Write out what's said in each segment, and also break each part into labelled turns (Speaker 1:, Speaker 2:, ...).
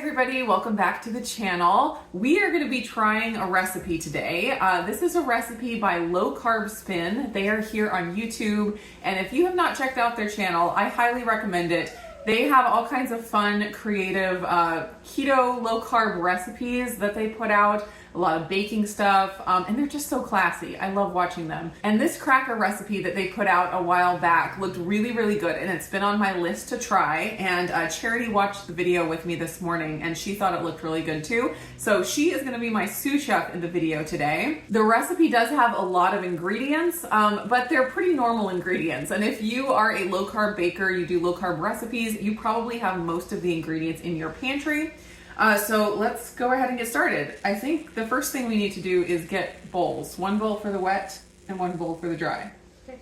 Speaker 1: everybody, welcome back to the channel. We are going to be trying a recipe today. This is a recipe by Low Carb Spin. They are here on YouTube, and if you have not checked out their channel, I highly recommend it. They have all kinds of fun, creative keto, low carb recipes that they put out, a lot of baking stuff, and they're just so classy. I love watching them. And this cracker recipe that they put out a while back looked really, really good, and it's been on my list to try. And Charity watched the video with me this morning, and she thought it looked really good too. So she is gonna be my sous chef in the video today. The recipe does have a lot of ingredients, but they're pretty normal ingredients. And if you are a low carb baker, you do low carb recipes, you probably have most of the ingredients in your pantry. So let's go ahead and get started. I think the first thing we need to do is get bowls. One bowl for the wet and one bowl for the dry. Okay.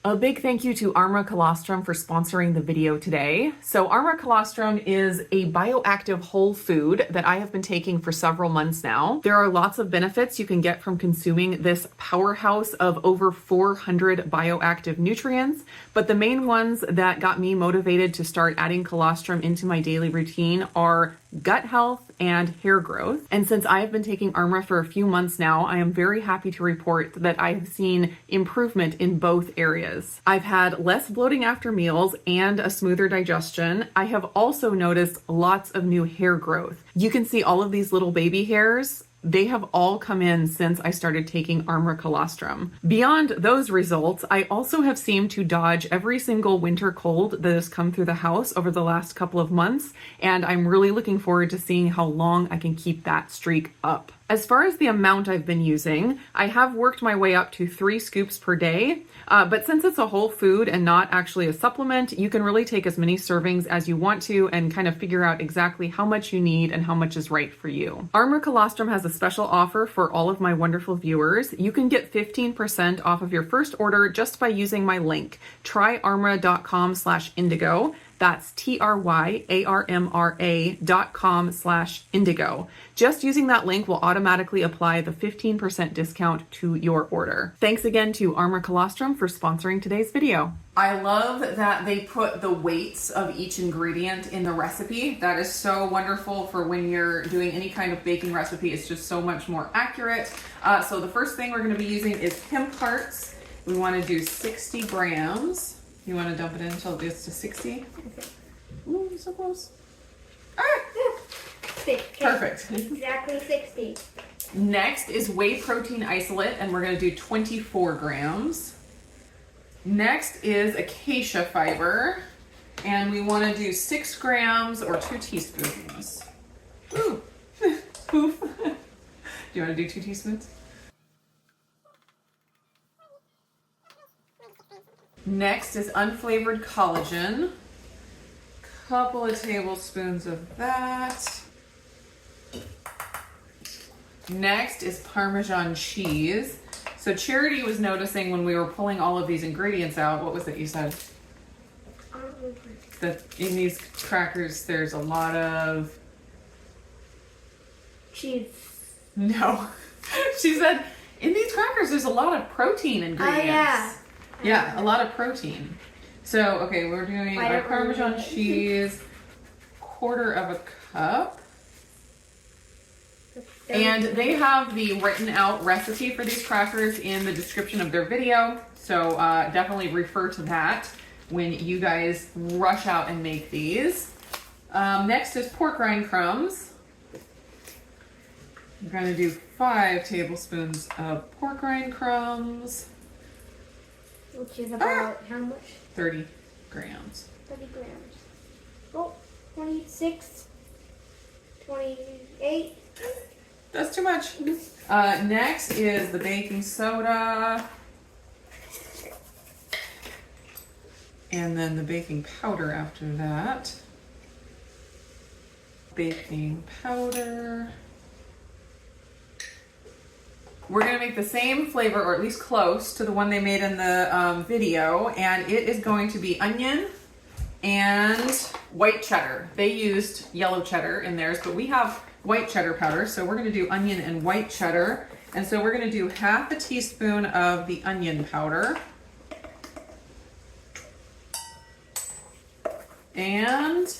Speaker 1: A big thank you to Arma Colostrum for sponsoring the video today. So Arma Colostrum is a bioactive whole food that I have been taking for several months now. There are lots of benefits you can get from consuming this powerhouse of over 400 bioactive nutrients, but the main ones that got me motivated to start adding colostrum into my daily routine are gut health and hair growth. And since I have been taking Arma for a few months now, I am very happy to report that I have seen improvement in both areas. I've had less bloating after meals and a smoother digestion. I have also noticed lots of new hair growth. You can see all of these little baby hairs. They have all come in since I started taking Arma Colostrum. Beyond those results, I also have seemed to dodge every single winter cold that has come through the house over the last couple of months, and I'm really looking forward to seeing how long I can keep that streak up. As far as the amount I've been using, I have worked my way up to 3 scoops per day, but since it's a whole food and not actually a supplement, you can really take as many servings as you want to and kind of figure out exactly how much you need and how much is right for you. Arma Colostrum has a special offer for all of my wonderful viewers. You can get 15% off of your first order just by using my link, tryarma.com/indigo. That's tryarmra.com/indigo. Just using that link will automatically apply the 15% discount to your order. Thanks again to Arma Colostrum for sponsoring today's video. I love that they put the weights of each ingredient in the recipe. That is so wonderful for when you're doing any kind of baking recipe. It's just so much more accurate. So the first thing we're going to be using is hemp hearts. We want to do 60 grams. You want to dump it in until it gets to 60? Okay. Ooh, so close. Ah!
Speaker 2: Okay.
Speaker 1: Perfect.
Speaker 2: Exactly 60.
Speaker 1: Next is whey protein isolate, and we're going to do 24 grams. Next is acacia fiber, and we want to do 6 grams or 2 teaspoons. Ooh, poof. Do you want to do 2 teaspoons? Next is unflavored collagen. Couple of tablespoons of that. Next is Parmesan cheese. So Charity was noticing when we were pulling all of these ingredients out, what was it you said? That in these crackers there's a lot of
Speaker 2: cheese.
Speaker 1: No. She said in these crackers there's a lot of protein ingredients.
Speaker 2: Oh yeah.
Speaker 1: Yeah, a lot of protein. So, okay, we're doing our Parmesan cheese, 1/4 of a cup. And they have the written out recipe for these crackers in the description of their video. So definitely refer to that when you guys rush out and make these. Next is pork rind crumbs. We're going to do 5 tablespoons of pork rind crumbs.
Speaker 2: Which is about how much?
Speaker 1: 30 grams.
Speaker 2: 30 grams. Oh, 26, 28.
Speaker 1: That's too much. Next is the baking soda. And then the baking powder after that. Baking powder. We're going to make the same flavor, or at least close to the one they made in the video, and it is going to be onion and white cheddar. They used yellow cheddar in theirs, but we have white cheddar powder, so we're going to do onion and white cheddar. And so we're going to do 1/2 teaspoon of the onion powder. And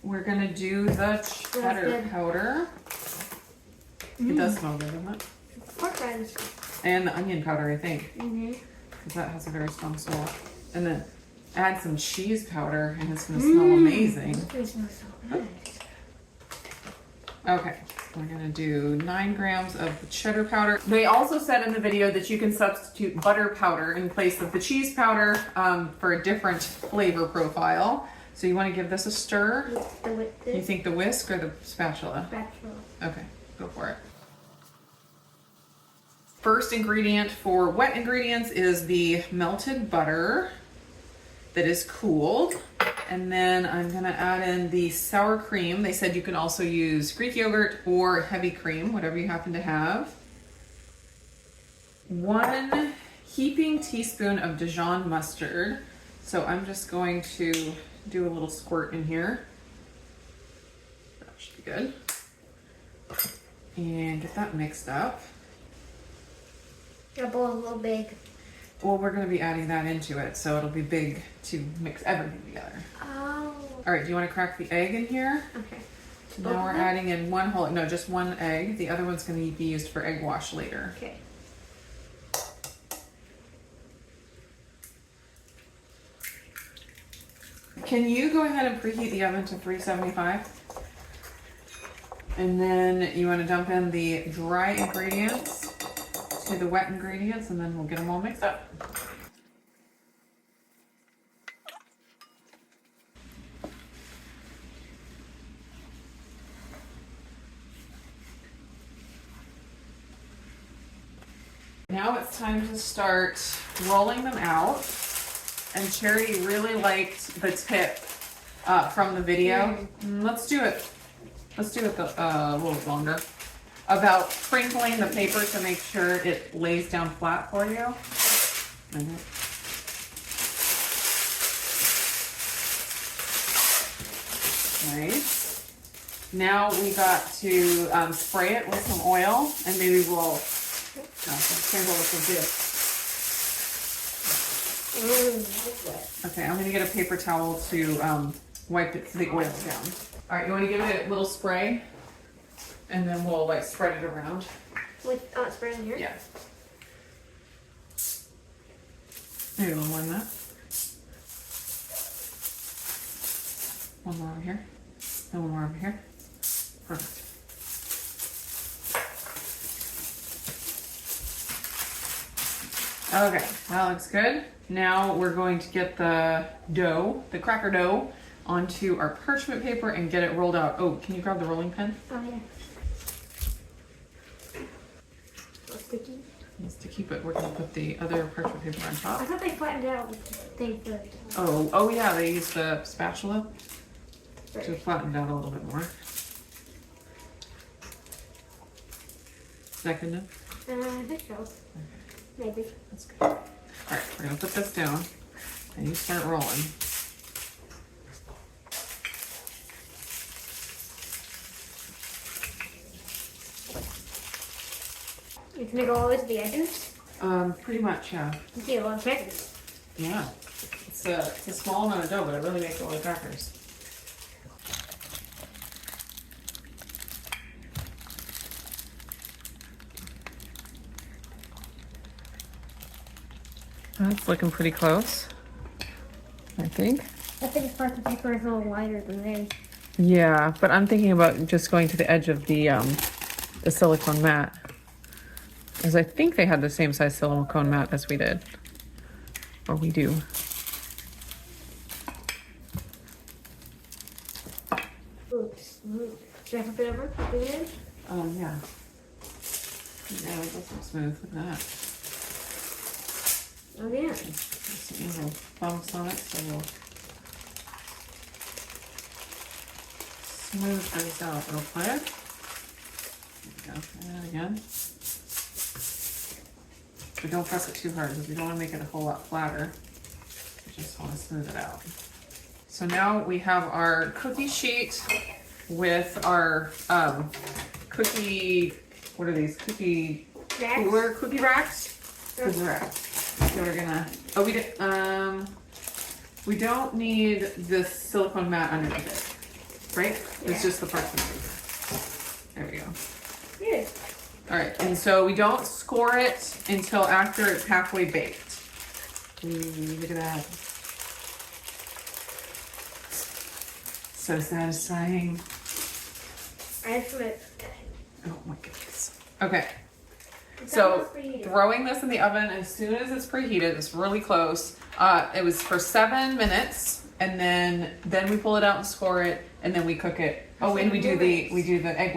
Speaker 1: we're gonna do the cheddar
Speaker 2: good.
Speaker 1: powder. It does smell good, doesn't it?
Speaker 2: Pork rinds.
Speaker 1: And the onion powder, I think,
Speaker 2: Mm-hmm.
Speaker 1: because that has a very strong smell. And then add some cheese powder, and it's gonna smell amazing.
Speaker 2: It smells so good.
Speaker 1: Okay, we're gonna do 9 grams of the cheddar powder. They also said in the video that you can substitute butter powder in place of the cheese powder for a different flavor profile. So you want to give this a stir. You think the whisk or the spatula?
Speaker 2: Spatula.
Speaker 1: Okay, go for it. First ingredient for wet ingredients is the melted butter that is cooled. And then I'm gonna add in the sour cream. They said you can also use Greek yogurt or heavy cream, whatever you happen to have. 1 heaping teaspoon of Dijon mustard. So I'm just going to do a little squirt in here. That should be good. And get that mixed up.
Speaker 2: Your bowl is a little big.
Speaker 1: Well, we're going to be adding that into it, so it'll be big to mix everything together.
Speaker 2: Oh.
Speaker 1: All right, do you want to crack the egg in here?
Speaker 2: Okay.
Speaker 1: Now we're adding in just one egg. The other one's going to be used for egg wash later.
Speaker 2: Okay.
Speaker 1: Can you go ahead and preheat the oven to 375? And then you want to dump in the dry ingredients to the wet ingredients, and then we'll get them all mixed up. Now it's time to start rolling them out. And Cherry really liked the tip from the video. Let's do it. Let's do it a little bit longer. About sprinkling the paper to make sure it lays down flat for you. Nice. Now we got to spray it with some oil, and maybe we'll sprinkle with some dip. Okay, I'm gonna get a paper towel to wipe the oil down. All right, you want to give it a little spray, and then we'll like spread it around.
Speaker 2: With spray in here?
Speaker 1: Yeah. Maybe a little more than that. One more over here, and one more over here. Perfect. Okay, that looks good. Now we're going to get the dough, the cracker dough, onto our parchment paper and get it rolled out. Oh, can you grab the rolling pin?
Speaker 2: Oh, yeah. So sticky.
Speaker 1: It's to keep it, we're going to put the other parchment paper on
Speaker 2: I
Speaker 1: top.
Speaker 2: thought they flattened it out with the thing first.
Speaker 1: Oh yeah, they used the spatula
Speaker 2: Right.
Speaker 1: to flatten it out a little bit more. Is that good enough?
Speaker 2: I think so. Maybe.
Speaker 1: That's good. All right, we're going to put this down and you start rolling.
Speaker 2: It's gonna go always to the edges.
Speaker 1: Pretty much, yeah.
Speaker 2: You see a lot of crackers.
Speaker 1: Yeah. It's a small amount of dough, but it really makes a lot of crackers. That's looking pretty close, I think.
Speaker 2: I think this part of the paper is a little wider than theirs.
Speaker 1: Yeah, but I'm thinking about just going to the edge of the silicone mat. Because I think they had the same size silicone mat as we did. Or we do.
Speaker 2: Oops. Should I flip it over? Flip it in?
Speaker 1: Yeah. Yeah, it does look smooth. Look at that.
Speaker 2: Oh, yeah.
Speaker 1: There's some little bumps on it, so we'll smooth things out real quick. There we go. Try that again. But don't press it too hard because we don't want to make it a whole lot flatter. We just want to smooth it out. So now we have our cookie sheet with our cookie, what are these? Cookie
Speaker 2: Racks?
Speaker 1: cooler cookie racks? Cookie racks. So we're gonna, we don't need this silicone mat underneath it. right?
Speaker 2: Yeah.
Speaker 1: It's just the parchment. There we go.
Speaker 2: Here.
Speaker 1: All right, and so we don't score it until after it's halfway baked. Ooh, look at that. So satisfying.
Speaker 2: I flip.
Speaker 1: Oh my goodness. Okay, so throwing this in the oven as soon as it's preheated, it's really close. It was for 7 minutes, and then we pull it out and score it, and then we cook it. Oh, and we do the egg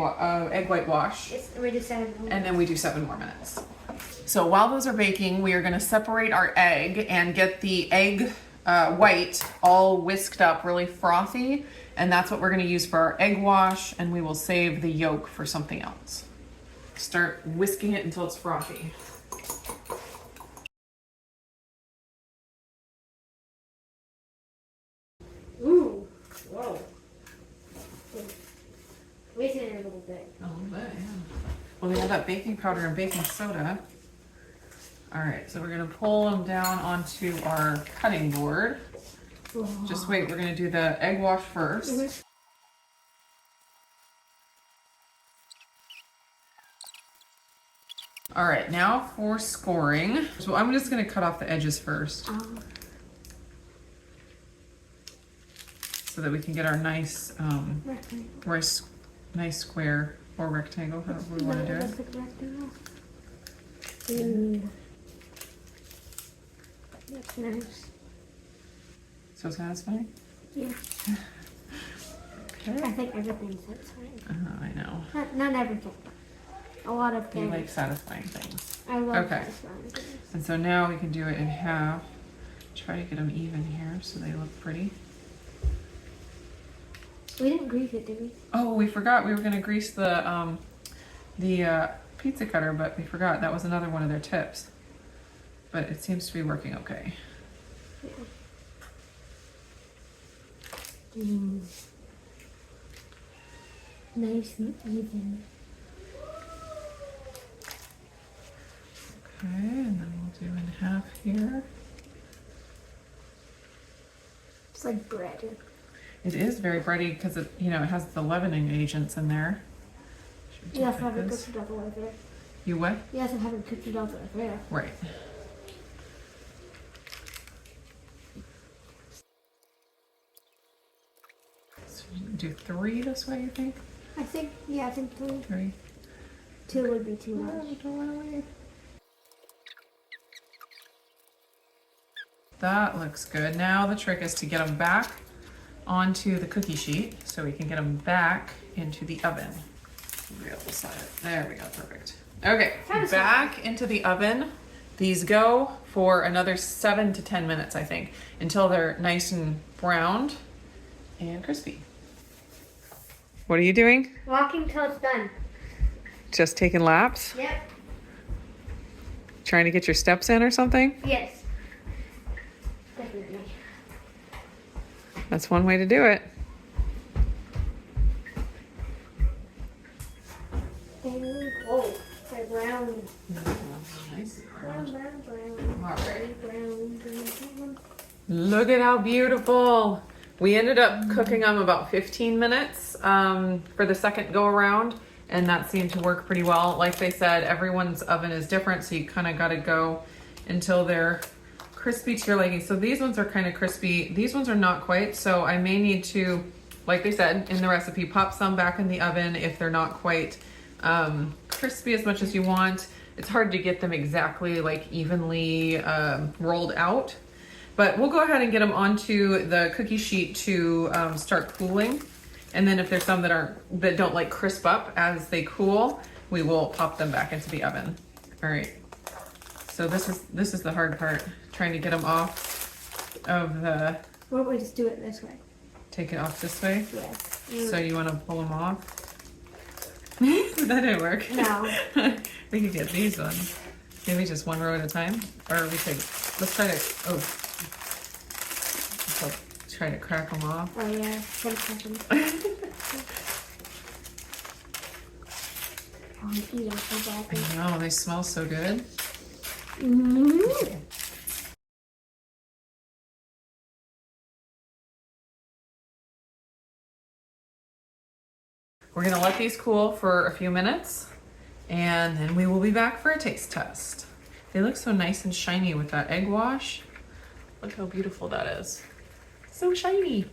Speaker 1: white wash.
Speaker 2: We do 7 more.
Speaker 1: And then we do 7 more minutes. So while those are baking, we are going to separate our egg and get the egg white all whisked up, really frothy, and that's what we're going to use for our egg wash. And we will save the yolk for something else. Start whisking it until it's frothy.
Speaker 2: Ooh, whoa. Wait a little bit.
Speaker 1: A little bit, yeah. Well, we have that baking powder and baking soda. All right, so we're gonna pull them down onto our cutting board.
Speaker 2: Whoa.
Speaker 1: Just wait, we're gonna do the egg wash first.
Speaker 2: Mhm.
Speaker 1: All right, now for scoring. So I'm just gonna cut off the edges first so that we can get our nice, nice square or rectangle, however we want to do it.
Speaker 2: Ooh. That's nice.
Speaker 1: So satisfying?
Speaker 2: Yeah.
Speaker 1: Okay.
Speaker 2: I think everything's satisfying.
Speaker 1: I know.
Speaker 2: Not everything. A lot of
Speaker 1: You
Speaker 2: things.
Speaker 1: like satisfying things.
Speaker 2: I love
Speaker 1: Okay.
Speaker 2: satisfying things.
Speaker 1: And so now we can do it in half. Try to get them even here so they look pretty.
Speaker 2: We didn't grease it, did we?
Speaker 1: Oh, we forgot we were gonna grease the pizza cutter, but we forgot that was another one of their tips. But it seems to be working okay.
Speaker 2: Yeah. Mm. Nice and even.
Speaker 1: Okay, and then we'll do in half here.
Speaker 2: It's like bread.
Speaker 1: It is very bready because it, it has the leavening agents in there. Should we
Speaker 2: You
Speaker 1: do
Speaker 2: also
Speaker 1: like
Speaker 2: haven't
Speaker 1: this?
Speaker 2: cooked it all the way there.
Speaker 1: You what?
Speaker 2: You also haven't cooked it all the way there.
Speaker 1: Right. So you do 3 this way, you think?
Speaker 2: I think 3.
Speaker 1: 3.
Speaker 2: 2 would be too much.
Speaker 1: Don't run away. That looks good. Now the trick is to get them back onto the cookie sheet so we can get them back into the oven. Real side. There we go, perfect. Okay, back into the oven. These go for another 7 to 10 minutes, I think, until they're nice and browned and crispy. What are you doing?
Speaker 2: Walking till it's done.
Speaker 1: Just taking laps?
Speaker 2: Yep.
Speaker 1: Trying to get your steps in or something?
Speaker 2: Yes. Definitely.
Speaker 1: That's one way to do it.
Speaker 2: Oh, they're brown.
Speaker 1: Nice.
Speaker 2: Brown.
Speaker 1: All right.
Speaker 2: Brown.
Speaker 1: Look at how beautiful. We ended up cooking them about 15 minutes for the second go around, and that seemed to work pretty well. Like they said, everyone's oven is different, so you kind of got to go until they're crispy to your liking. So these ones are kind of crispy. These ones are not quite, so I may need to, like they said in the recipe, pop some back in the oven if they're not quite crispy as much as you want. It's hard to get them exactly like evenly rolled out. But we'll go ahead and get them onto the cookie sheet to start cooling. And then if there's some that don't like crisp up as they cool, we will pop them back into the oven. All right. So this is the hard part, trying to get them off of the.
Speaker 2: Why don't we just do it this way?
Speaker 1: Take it off this way.
Speaker 2: Yes.
Speaker 1: So you want to pull them off? That didn't work.
Speaker 2: No.
Speaker 1: We could get these ones. Maybe just one row at a time, or we could. Let's try to. Oh. So try to crack them off.
Speaker 2: Oh yeah, 10 seconds. Oh, I'm eating so badly.
Speaker 1: I know, they smell so good.
Speaker 2: Mm-hmm.
Speaker 1: We're gonna let these cool for a few minutes and then we will be back for a taste test. They look so nice and shiny with that egg wash. Look how beautiful that is. So shiny.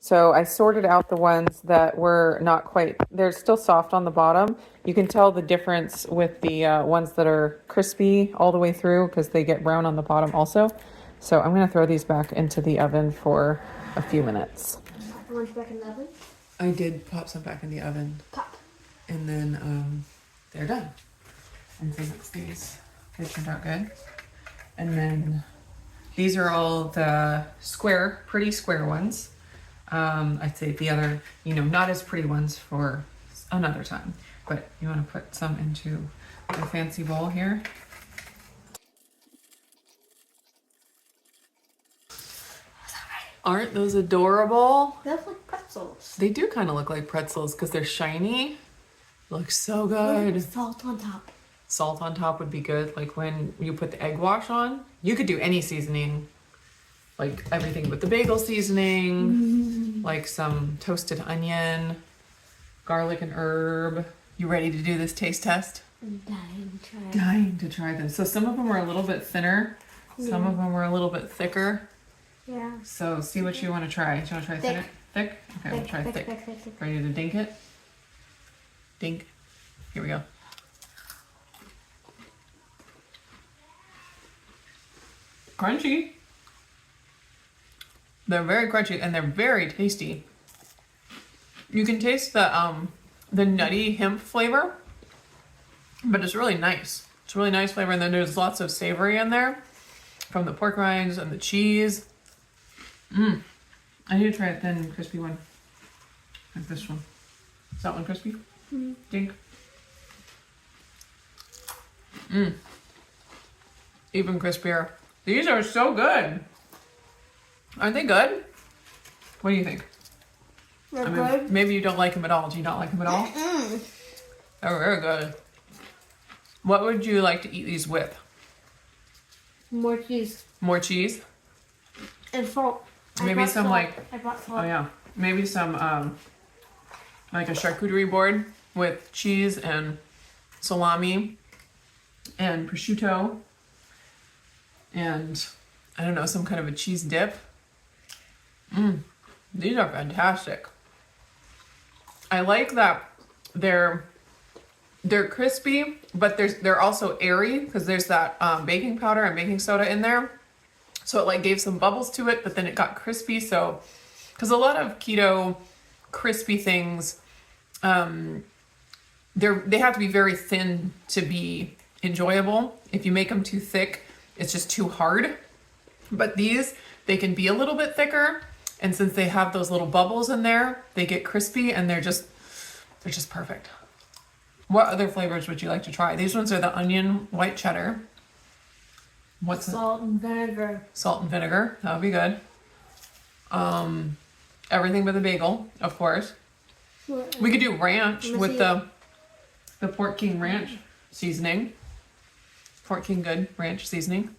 Speaker 1: So I sorted out the ones that were not quite, they're still soft on the bottom. You can tell the difference with the ones that are crispy all the way through because they get brown on the bottom also. So I'm gonna throw these back into the oven for a few minutes.
Speaker 2: Pop the ones back in the oven.
Speaker 1: I did pop some back in the oven.
Speaker 2: Pop.
Speaker 1: And then they're done. And so that's these. They turned out good. And then these are all the square, pretty square ones. I'd say the other, not as pretty ones for another time. But you want to put some into the fancy bowl here. Aren't those adorable?
Speaker 2: They look like pretzels.
Speaker 1: They do kind of look like pretzels because they're shiny. Looks so good.
Speaker 2: With salt on top.
Speaker 1: Salt on top would be good. Like when you put the egg wash on, you could do any seasoning. Like everything but the bagel seasoning, like some toasted onion, garlic and herb. You ready to do this taste test?
Speaker 2: I'm dying to try.
Speaker 1: Dying to try them. So some of them are a little bit thinner. Some of them are a little bit thicker.
Speaker 2: Yeah.
Speaker 1: So see what you want to try. Do you want to try thinner? Thick? Okay, we'll try thick. Ready to dink it? Dink. Here we go. Crunchy. They're very crunchy and they're very tasty. You can taste the nutty hemp flavor, but it's really nice. It's a really nice flavor, and then there's lots of savory in there from the pork rinds and the cheese. I need to try a thin, crispy one, like this one. Is that one crispy? Dink. Even crispier. These are so good. Aren't they good? What do you think?
Speaker 2: They're good.
Speaker 1: Maybe you don't like them at all. Do you not like them at all? They're very good. What would you like to eat these with?
Speaker 2: More cheese.
Speaker 1: More cheese?
Speaker 2: And salt.
Speaker 1: Maybe some
Speaker 2: salt.
Speaker 1: like,
Speaker 2: I brought salt.
Speaker 1: oh yeah, maybe some like a charcuterie board with cheese and salami and prosciutto and I don't know, some kind of a cheese dip. These are fantastic. I like that they're crispy, but they're also airy because there's that baking powder and baking soda in there. So it like gave some bubbles to it, but then it got crispy. So, because a lot of keto crispy things, they have to be very thin to be enjoyable. If you make them too thick, it's just too hard. But these, they can be a little bit thicker. And since they have those little bubbles in there, they get crispy and they're just perfect. What other flavors would you like to try? These ones are the onion white cheddar. What's
Speaker 2: salt and vinegar?
Speaker 1: Salt and vinegar, that would be good. Everything but the bagel, of course. We could do ranch with the Pork King ranch seasoning. Pork King good ranch seasoning.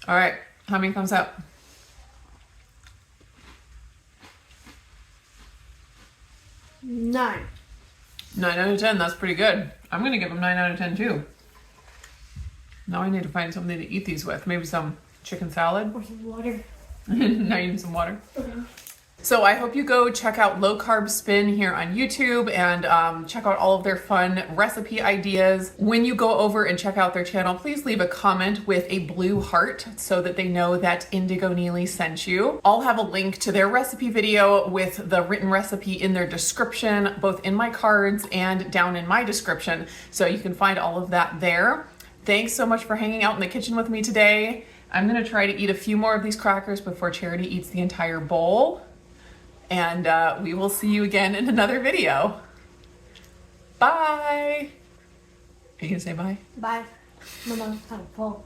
Speaker 1: All right, how many thumbs up?
Speaker 2: 9.
Speaker 1: 9 out of 10, that's pretty good. I'm gonna give them 9 out of 10 too. Now I need to find something to eat these with. Maybe some chicken salad.
Speaker 2: Or some water.
Speaker 1: Now you need some water.
Speaker 2: Okay.
Speaker 1: So I hope you go check out Low Carb Spin here on YouTube and check out all of their fun recipe ideas. When you go over and check out their channel, please leave a comment with a blue heart so that they know that Indigo Nili sent you. I'll have a link to their recipe video with the written recipe in their description, both in my cards and down in my description. So you can find all of that there. Thanks so much for hanging out in the kitchen with me today. I'm gonna try to eat a few more of these crackers before Charity eats the entire bowl. And we will see you again in another video. Bye. Are you gonna say bye?
Speaker 2: Bye. My mom's kind of full.